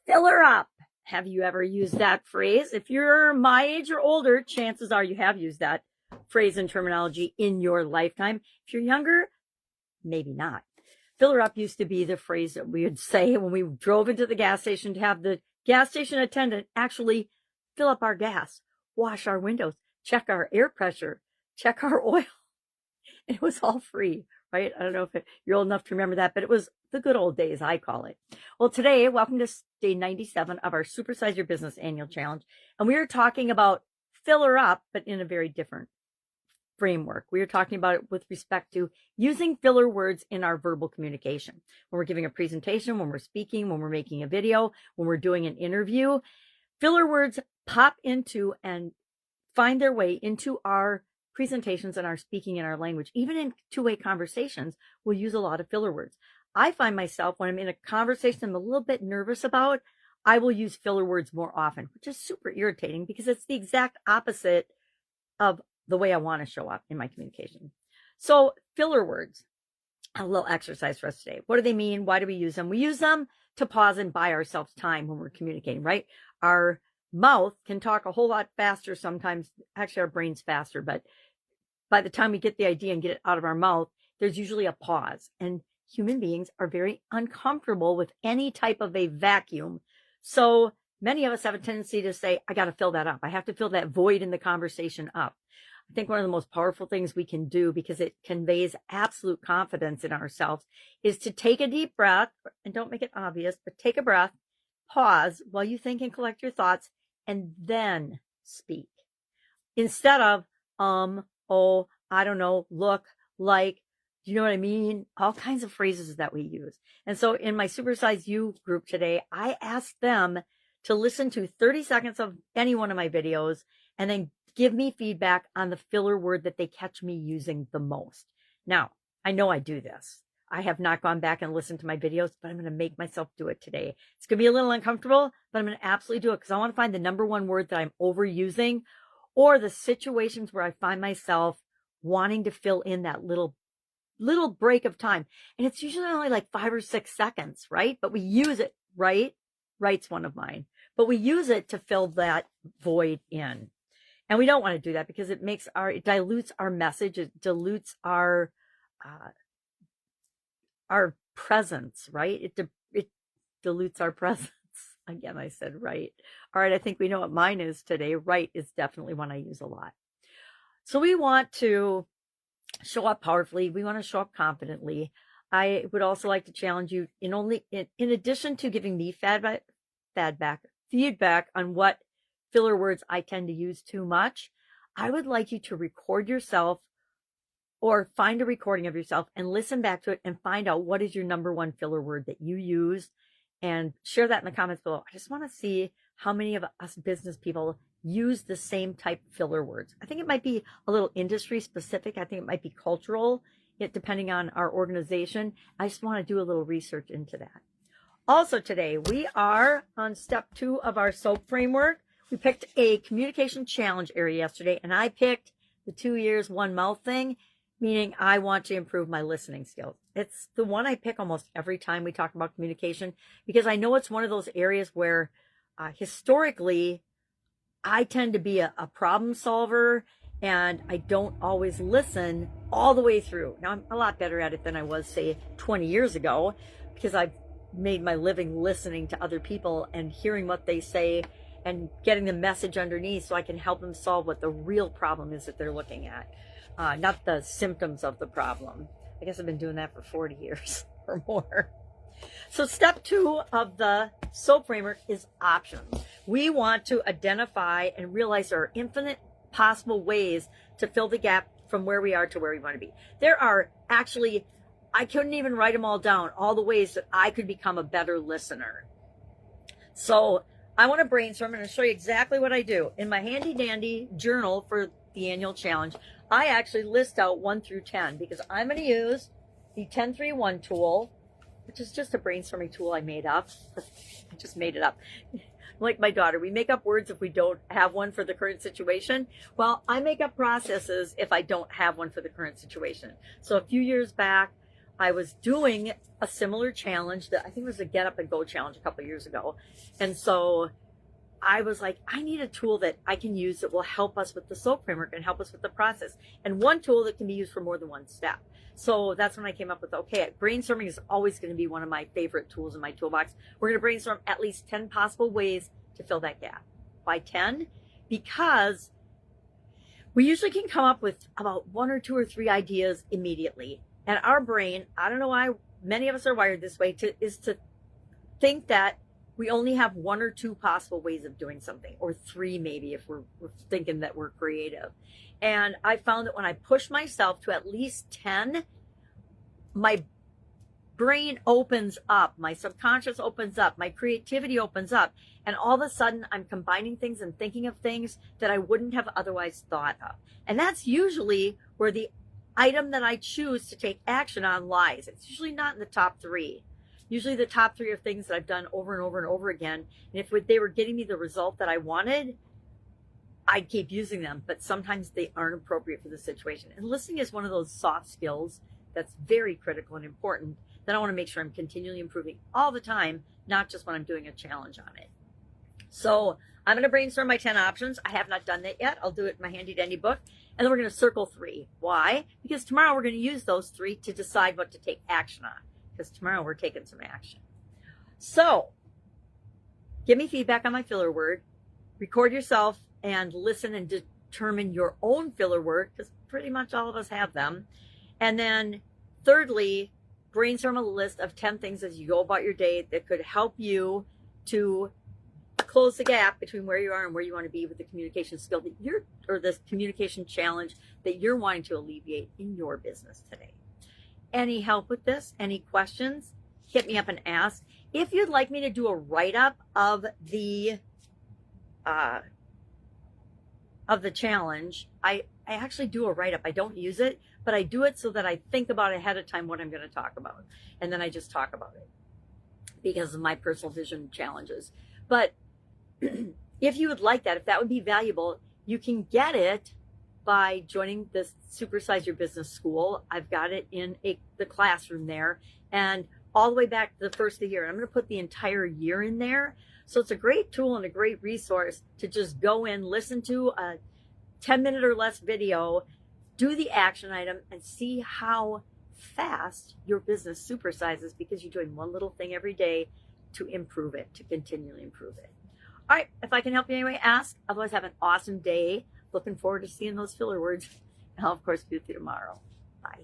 Filler up. Have you ever used that phrase? If you're my age or older, chances are you have used that phrase and terminology in your lifetime. If you're younger, maybe not. Filler up used to be the phrase that we would say when we drove into the gas station to have the gas station attendant actually fill up our gas, wash our windows, check our air pressure, check our oil. It was all free, right? I don't know if you're old enough to remember that, but it was the good old days, I call it. Well, today, welcome to day 97 of our Supersize Your Business Annual Challenge. And we are talking about filler up, but in a very different framework. We are talking about it with respect to using filler words in our verbal communication. When we're giving a presentation, when we're speaking, when we're making a video, when we're doing an interview, filler words pop into and find their way into our presentations and our speaking and our language. Even in two-way conversations, we'll use a lot of filler words. I find myself, when I'm in a conversation I'm a little bit nervous about, I will use filler words more often, which is super irritating because it's the exact opposite of the way I want to show up in my communication. So filler words, a little exercise for us today. What do they mean? Why do we use them? We use them to pause and buy ourselves time when we're communicating, right? Our mouth can talk a whole lot faster sometimes. Actually, our brain's faster, but by the time we get the idea and get it out of our mouth, there's usually a pause. And human beings are very uncomfortable with any type of a vacuum. So many of us have a tendency to say, I got to fill that up. I have to fill that void in the conversation up. I think one of the most powerful things we can do, because it conveys absolute confidence in ourselves, is to take a deep breath, and don't make it obvious, but take a breath, pause while you think and collect your thoughts, and then speak. Instead of, oh, I don't know, look, like, do you know what I mean? All kinds of phrases that we use. And so in my Supersize You group today, I asked them to listen to 30 seconds of any one of my videos and then give me feedback on the filler word that they catch me using the most. Now, I know I do this. I have not gone back and listened to my videos, but I'm going to make myself do it today. It's going to be a little uncomfortable, but I'm going to absolutely do it because I want to find the number one word that I'm overusing, or the situations where I find myself wanting to fill in that little break of time. And it's usually only like 5 or 6 seconds, right? But we use it, right? Right's one of mine. But we use it to fill that void in. And we don't want to do that because it dilutes our message. It dilutes our presence, right? It dilutes our presence. Again, I said right. All right, I think we know what mine is today. Right is definitely one I use a lot. So we want to show up powerfully. We want to show up confidently. I would also like to challenge you in addition to giving me feedback on what filler words I tend to use too much. I would like you to record yourself or find a recording of yourself and listen back to it and find out what is your number one filler word that you use and share that in the comments below. I just want to see how many of us business people use the same type of filler words. I think it might be a little industry specific. I think it might be cultural, depending on our organization. I just want to do a little research into that. Also today, we are on step 2 of our SOAP framework. We picked a communication challenge area yesterday, and I picked the 2 ears, 1 mouth thing, meaning I want to improve my listening skills. It's the one I pick almost every time we talk about communication, because I know it's one of those areas where historically I tend to be a problem solver, and I don't always listen all the way through. Now, I'm a lot better at it than I was, say, 20 years ago, because I've made my living listening to other people and hearing what they say and getting the message underneath so I can help them solve what the real problem is that they're looking at, not the symptoms of the problem. I guess I've been doing that for 40 years or more. So step 2 of the SOAP framework is options. We want to identify and realize there are infinite possible ways to fill the gap from where we are to where we want to be. There are actually, I couldn't even write them all down, all the ways that I could become a better listener. So I want to brainstorm. I'm going to show you exactly what I do. In my handy dandy journal for the annual challenge, I actually list out 1 through 10 because I'm going to use the 10-3-1 tool, which is just a brainstorming tool I made up. I just made it up. Like my daughter, we make up words if we don't have one for the current situation. Well, I make up processes if I don't have one for the current situation. So a few years back, I was doing a similar challenge that I think it was a Get Up and Go challenge a couple of years ago. And so I was like, I need a tool that I can use that will help us with the SOAP framework and help us with the process. And one tool that can be used for more than one step. So that's when I came up with, okay, brainstorming is always going to be one of my favorite tools in my toolbox. We're going to brainstorm at least 10 possible ways to fill that gap. Why 10? Because we usually can come up with about 1 or 2 or 3 ideas immediately. And our brain, I don't know why many of us are wired this way, is to think that we only have 1 or 2 possible ways of doing something, or 3 maybe if we're thinking that we're creative. And I found that when I push myself to at least 10, my brain opens up, my subconscious opens up, my creativity opens up, and all of a sudden I'm combining things and thinking of things that I wouldn't have otherwise thought of. And that's usually where the item that I choose to take action on lies. It's usually not in the top 3. Usually the top 3 are things that I've done over and over and over again. And if they were getting me the result that I wanted, I'd keep using them. But sometimes they aren't appropriate for the situation. And listening is one of those soft skills that's very critical and important that I want to make sure I'm continually improving all the time, not just when I'm doing a challenge on it. So I'm going to brainstorm my 10 options. I have not done that yet. I'll do it in my handy dandy book. And then we're going to circle 3. Why? Because tomorrow we're going to use those 3 to decide what to take action on. Because tomorrow we're taking some action. So give me feedback on my filler word. Record yourself and listen and determine your own filler word, because pretty much all of us have them. And then thirdly, brainstorm a list of 10 things as you go about your day that could help you to close the gap between where you are and where you want to be with the communication skill that or this communication challenge that you're wanting to alleviate in your business today. Any help with this? Any questions? Hit me up and ask. If you'd like me to do a write-up of the challenge, I actually do a write-up. I don't use it, but I do it so that I think about ahead of time what I'm going to talk about. And then I just talk about it because of my personal vision challenges. But if you would like that, if that would be valuable, you can get it by joining this Supersize Your Business School. I've got it in the classroom there, and all the way back to the first of the year. I'm going to put the entire year in there. So it's a great tool and a great resource to just go in, listen to a 10-minute or less video, do the action item, and see how fast your business supersizes because you're doing one little thing every day to improve it, to continually improve it. All right, if I can help you anyway, ask. Otherwise, have an awesome day. Looking forward to seeing those filler words. And I'll, of course, be with you tomorrow. Bye.